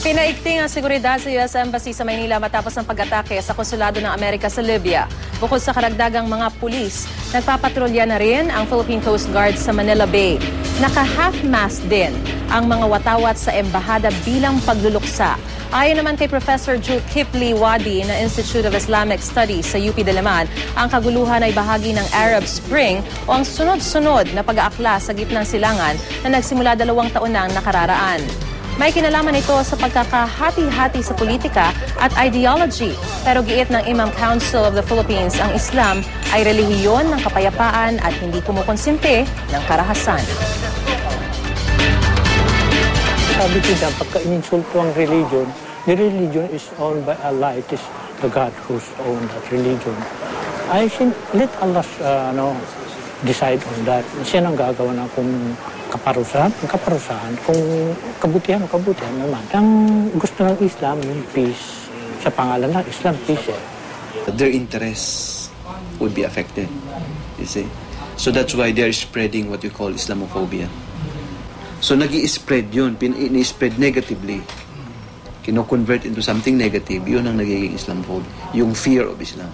Pinaigting ang seguridad sa U.S. Embassy sa Maynila matapos ang pag-atake sa konsulado ng Amerika sa Libya. Bukod sa karagdagang mga pulis, nagpapatrolya na rin ang Philippine Coast Guard sa Manila Bay. Naka-half-mast din ang mga watawat sa embahada bilang pagluluksa. Ayon naman kay Professor Kipli Wadi na Institute of Islamic Studies sa UP Diliman, ang kaguluhan ay bahagi ng Arab Spring o ang sunod-sunod na pag-aakla sa gitnang silangan na nagsimula 2 taon na ang nakararaan. May kinalaman ito sa pagkakahati-hati sa politika at ideology. Pero giit ng Imam Council of the Philippines, ang Islam ay relihiyon ng kapayapaan at hindi kumukonsinti ng karahasan. Sabi ko dyan, pagka ininsulto ang religion, the religion is owned by Allah. It is the God who's owned that religion. I think let Allah decide on that. Siya nang gagawa ng kung kaparusahan, kung kabutihan naman. Ang gusto ng Islam, yung peace. Sa pangalan ng Islam, peace. Their interests would be affected, you see. So that's why they're spreading what we call Islamophobia. So nag-i-spread yun, ini-spread negatively. Kino-convert into something negative, yun ang nagiging Islamophobia, yung fear of Islam.